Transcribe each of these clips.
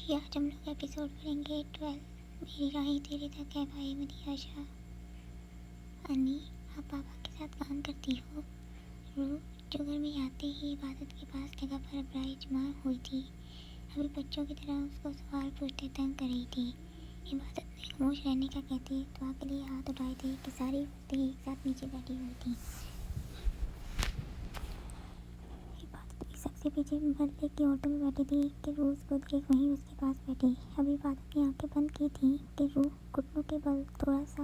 जी, आज हम लोग एपिसोड करेंगे 12। मेरी राही तेरे तक है भाई मेरी आशा। अन्नी, आप पापा के साथ काम करती हो। रू, जो घर में आते ही इबादत के पास जगह पर अबराई जमा हुई थी, अभी बच्चों की तरह उसको सवाल पूछते तंग कर रही थी। इबादत ने खामोश रहने का कहते दुआ के लिए हाथ उठाए थे कि सारी औरतें एक साथ नीचे बैठी हुई थी। सबसे पीछे मरने की औरतों में बैठी थी कि रू खुद एक वहीं उसके पास बैठी। अभी इबादत ने आंखें बंद की थी कि रू घुटनों के बल थोड़ा सा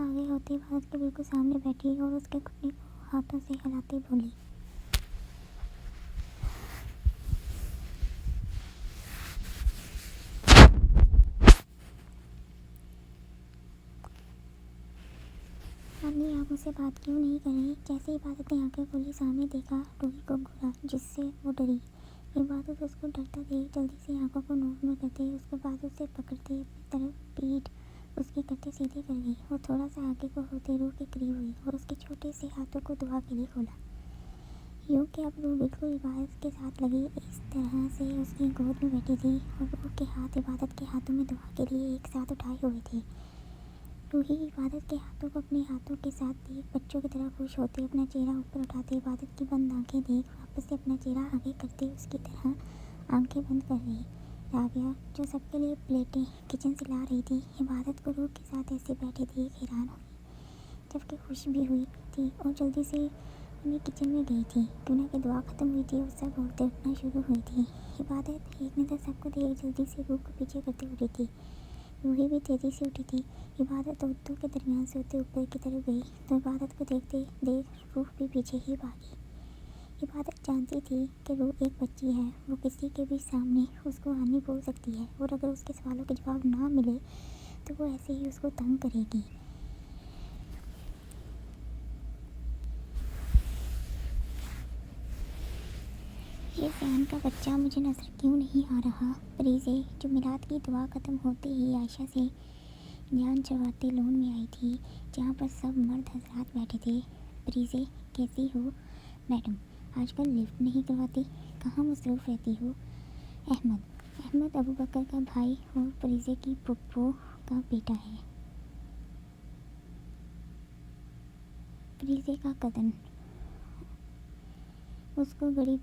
आगे होते इबादत के बिल्कुल सामने बैठी और उसके घुटने को हाथों से हिलाते बोली, अन्नी आप मुझसे बात क्यों नहीं कर रही। जैसे इबादत ने आंखें खोली, सामने देखा रूही को घूरा जिससे वो डरी। इबादत उसको डरता देख जल्दी से आंखों को नॉर्मल करते उसको बाजू से पकड़ते अपनी तरफ पीठ उसकी करते सीधे कर गई और थोड़ा सा आगे को होते रूह के करीब हुई और उसके छोटे से हाथों को दुआ के लिए खोला। यूँ कि अब रूह बिल्कुल इबादत के साथ लगी इस तरह से उसकी गोद में बैठी थी और रूह के हाथ इबादत के हाथों में दुआ के लिए एक साथ उठाए हुए थे। रूही इबादत के हाथों को अपने हाथों के साथ देख बच्चों की तरह खुश होते अपना चेहरा ऊपर उठाते इबादत की बंद आंखें देख वापस से अपना चेहरा आगे करते उसकी तरह आंखें बंद कर रही। राबिया, जो सबके लिए प्लेटें किचन से ला रही थी, इबादत को रूह के साथ ऐसे बैठे देख हैरान हुई, जबकि खुश भी हुई थी और जल्दी से उन्हें किचन में गई थी। दुनिया की दुआ ख़त्म हुई थी और सब औरतें उठना शुरू हुई थी। इबादत एक नज़र सबको देख जल्दी से रूह को पीछे करते उठी थी। रूही भी तेज़ी से उठी थी। इबादत औरतों के दरमियान से होते ऊपर की तरफ गई तो इबादत को देखते देख रूह भी पीछे ही भागी। इबादत जानती थी कि रूह एक बच्ची है, वो किसी के भी सामने उसको आनी बोल सकती है और अगर उसके सवालों के जवाब ना मिले तो वो ऐसे ही उसको तंग करेगी। ये ज़ैन का बच्चा मुझे नजर क्यों नहीं आ रहा। परीज़े, जो मिलाद की दुआ ख़त्म होते ही आयशा से जान छुड़वाते लोन में आई थी जहाँ पर सब मर्द हजरात बैठे थे। परीज़े, कैसी हो मैडम, आजकल लिफ्ट नहीं करवाती, कहाँ मसरूफ़ रहती हो। अहमद अबू बकर का भाई और परीज़े की पुप्पो का बेटा है। परीज़े का कदन उसको खड़ी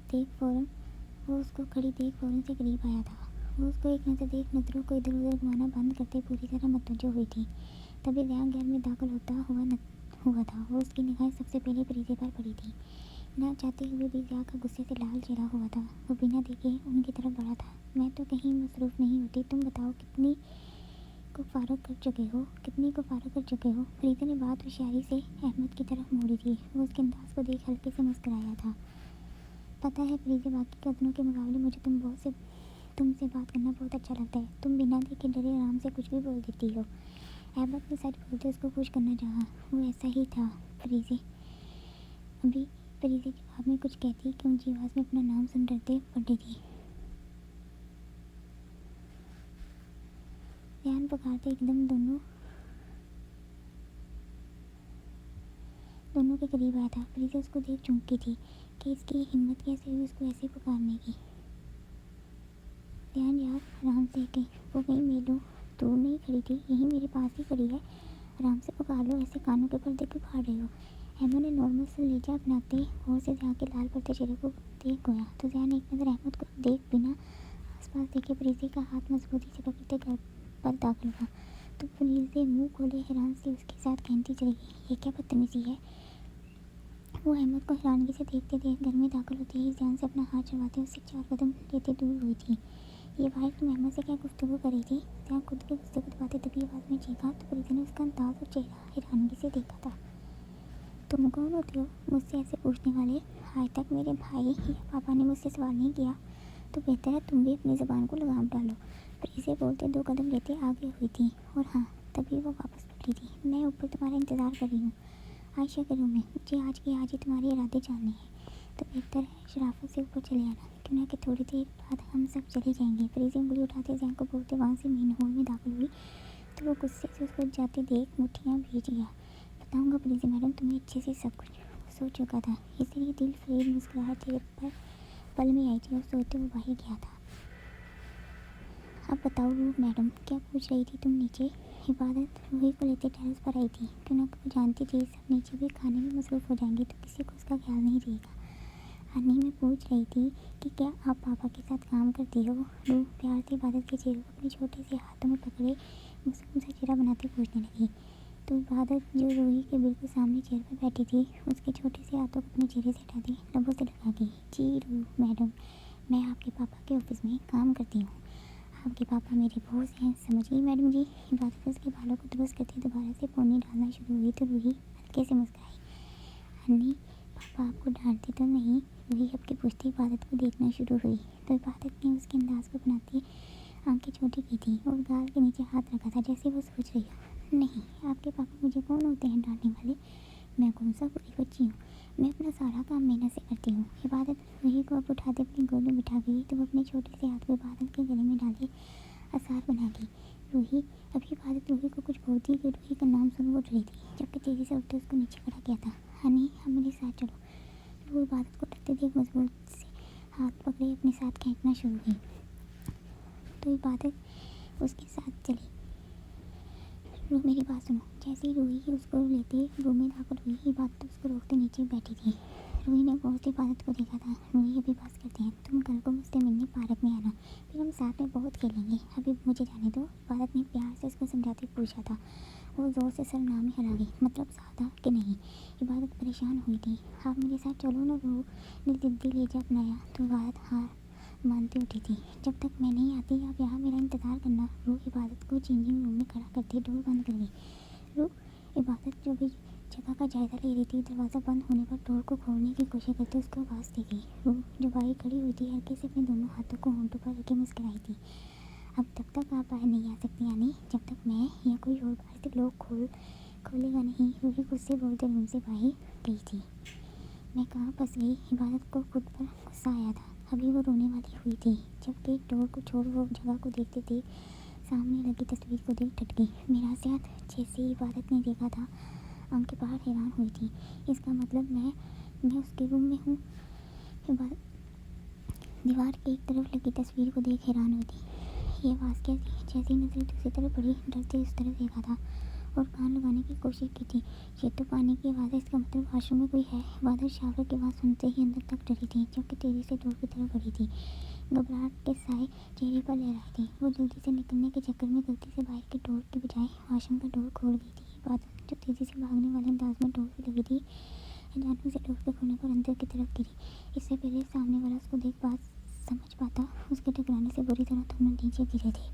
देख फ़ौरन से करीब आया था। वो उसको एक नज़र देख नज़रों को इधर उधर घुमाना बंद करते पूरी तरह मतवज्जो हुई थी। तभी ज़ैन घर में दाखिल होता हुआ था और उसकी निगाहें सबसे पहले परीज़े पर पड़ी थी। ना चाहते हुए भी ज़ैन का गुस्से से लाल चेहरा हुआ था। वो बिना देखे उनकी तरफ बढ़ा था। मैं तो कहीं मसरूफ़ नहीं होती, तुम बताओ कितनी को फारग कर चुके हो। फरीदा ने बात होशियारी से अहमद की तरफ मोड़ी थी। वो उसके अंदाज को देख हल्के से मुस्कुराया था। पता है फरीदा, बाकी कदनों के मुकाबले मुझे तुमसे बात करना बहुत अच्छा लगता है। तुम बिना देखे डरे आराम से कुछ भी बोल देती हो। अहमद ने सच बोलते उसको खुश करना चाहा। वो ऐसा ही था फरीज़े। अभी फरीज़े जवाब में कुछ कहती कि ऊंची आवाज़ में अपना नाम सुन डरते पड़ी थी। ध्यान पुकारते एकदम दोनों के करीब आया था। फरीज़ा उसको देख चौंकी थी कि इसकी हिम्मत कैसे हुई उसको ऐसे पुकारने की। ध्यान यार, आराम से कहीं वो कहीं मेलों दूर नहीं खड़ी थी, यहीं मेरे पास ही खड़ी है, आराम से पुकार लो, ऐसे कानों के पर्दे क्यों फाड़ रहे हो। अहमद ने नॉर्मल से लेजा अपनाते और से ज़ैन के लाल पड़ते चेहरे को देख गया तो ज़ैन एक नज़र अहमद को देख बिना आसपास देखे फरीज़े का हाथ मजबूती से पकड़ते घर पर दाखिल हुआ तो फरीज़े मुँह खोले हैरान से उसके साथ कहती चली गई, ये क्या बदतमीज़ी है। वो अहमद को हैरानगी से देखते देख घर में दाखिल होते ही ज़ैन से अपना हाथ छुड़वाते उससे 4 कदम लेते दूर हुई थी। ये भाई, तुम अहमद से क्या गुफ्तगू कर रही थी। ज़ैन खुद की गुफ्तगू दबाते दबी आवाज़ में चीखा तो फरीदा ने उसका अंदाज और चेहरा हैरानगी से देखा था। तुम कौन होते हो मुझसे ऐसे पूछने वाले। आज तक मेरे भाई या पापा ने मुझसे सवाल नहीं किया तो बेहतर है तुम भी अपनी ज़बान को लगाम डालो। फरीज़े बोलते 2 कदम लेते आगे हुई थी और हाँ, तभी वो वापस लौटी थी। मैं ऊपर तुम्हारा इंतज़ार कर रही हूँ आयशा के रूम में, मुझे आज के आज ही तुम्हारे इरादे जानने हैं, तो बेहतर है शराफत से ऊपर चले आना, क्यों ना कि थोड़ी देर बाद हम सब चले जाएंगे। फरीज़ा उंगली उठाते ज़ैन को बोलते वहाँ से मेन हॉल में दाखिल हुई तो वो गुस्से से उसको जाते देख मुठ्ठियाँ भींच गया। बताऊँगा फरीज़ा मैडम, तुम्हें अच्छे से सब कुछ सोच चुका था, इसलिए दिल फरेब मुस्कुराहट चेहरे पर पल में आई थी और सोते हुए बाहर गया था। अब बताओ रूह मैडम, क्या पूछ रही थी तुम नीचे? इबादत रूही को लेते टेरेस पर आई थी, क्योंकि वो जानती थी सब नीचे भी खाने में मसरूफ़ हो जाएंगे तो किसी को उसका ख्याल नहीं रहेगा। अन्नी मैं पूछ रही थी कि क्या आप पापा के साथ काम करती हो? रूह प्यार से इबादत के चेहरे को अपने छोटे से हाथों में पकड़े मासूम सा चेहरा बनाते पूछने लगी। तो इबादत जो रूही के बिल्कुल सामने चेयर पर बैठी थी उसके छोटे से हाथों को अपने चेहरे से हटा दी, लबों से लगा गई। जी रूह मैडम, मैं आपके पापा के ऑफिस में काम करती हूँ। आपके पापा मेरे बॉस हैं, समझ गई मैडम जी। इबादत उसके बालों को दुरुस्त करते दोबारा से पोनी डालना शुरू हुई तो रूही हल्के से मुस्कुराई। अन्नी, पापा आपको डांटते तो नहीं? रूही आपकी पूछती इबादत को देखना शुरू हुई तो इबादत ने उसके अंदाज को अपनाती आंखें छोटी की थी और गाल के नीचे हाथ रखा था जैसे वो सोच रही हो। नहीं, आपके पापा मुझे कौन होते हैं डांटने वाले? मैं कौन सा बुरी बच्ची हूँ? मैं अपना सारा काम मेहनत से करती हूँ। इबादत रूही को अब उठाते अपनी गोद में बिठा गई तो वो अपने छोटे से हाथ को इबादत के गले में डाले आसार बना गई। रूही, अभी इबादत रूही को कुछ बोलती कि रूही का नाम सुन वो डरी थी, जबकि तेजी से उठते उसको नीचे खड़ा किया था। हनी, हम मेरे साथ चलो। रूह इबादत को डरते देख मजबूत से हाथ पकड़े अपने साथ खींचना शुरू हुई तो इबादत उसके साथ चली। रूह मेरी बात सुनो। जैसे ही रूही उसको लेते रूम में दाखिल हुई, इबादत उसको रोकते नीचे बैठी थी। रूही ने गौर से इबादत को देखा था। रूही, अभी बात करते हैं, तुम कल को मुझसे मिलने पार्क में आना, फिर हम साथ में बहुत खेलेंगे। अभी मुझे जाने दो। इबादत ने प्यार से उसको समझाते पूछा था। वो जोर से सर ना में हिला गई, मतलब ज़्यादा कि नहीं? इबादत परेशान हुई थी। आप मेरे साथ चलो ना। रूह ने जिद्दी लहजा अपनाया तो इबादत हार मानती उठी थी। जब तक मैं नहीं आती आप यहाँ मेरा इंतज़ार करना। रूह इबादत को चेंजिंग रूम में खड़ा करते डोर बंद कर गई। रूह इबादत जो भी जगह का जायज़ा ले रही थी, दरवाज़ा बंद होने पर डोर को खोलने की कोशिश करते उसको आवाज़ दी गई। रूह जो बाहर खड़ी हुई थी हल्के से अपने दोनों हाथों को होंठों पर रखे मुस्कुराई थी। अब तब तक आप बाहर नहीं आ सकती यानी, जब तक मैं या कोई और बाहर से लोग खोलेगा नहीं। रूही गुस्से बोलते रूम से बाहर गई थी। मैं कहाँ फंस गई? इबादत को खुद पर गुस्सा आया था। अभी वो रोने वाली हुई थी जब गेट डोर को छोड़ वो जगह को देखते थे सामने लगी तस्वीर को देख टट गई। मेरा साथ जैसे इबादत ने देखा था आंखें बाहर हैरान हुई थी। इसका मतलब मैं उसके रूम में हूँ। इबादत दीवार की एक तरफ लगी तस्वीर को देख हैरान हुई थी। ये आवाज़ क्या थी? जैसी नजरें दूसरी तरफ पड़ी, डरते उस तरफ देखा था और कान लगाने की कोशिश की थी। ये तो पानी की आवाज़ है, इसका मतलब वॉशरूम में कोई है। इबादत शावर की आवाज़ सुनते ही अंदर तक डरी थी, जबकि तेजी से डोर की तरफ बढ़ी थी। घबराहट के साए चेहरे पर लहराई थी। वो जल्दी से निकलने के चक्कर में गलती से बाहर के डोर के बजाय वॉशरूम का डोर खोल गई थी। इबादत जो तेज़ी से भागने वाले अंदाज में डोर पे लगी थी, अचानक से डोर के खुलने पर अंदर की तरफ गिरी। इससे पहले सामने वाला उसको देख बात समझ पाता, उसके टकराने से बुरी तरह दोनों नीचे गिरे थे।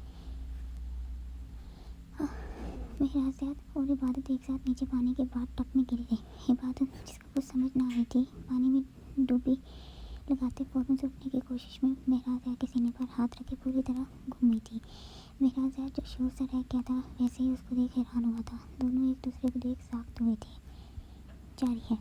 मेरा साथ और इबादत एक साथ नीचे पानी के बाद टप में गिर गई। इबादत जिसको कुछ समझ ना आई थी पानी में डूबी लगाते फ़ौरन से उठने की कोशिश में मेहराज के सीने पर हाथ रखे पूरी तरह घूम गई थी। मेहराज जो शोर से रह गया था वैसे ही उसको देख हैरान हुआ था। दोनों एक दूसरे को देख साख्त हुए थे। जारी है।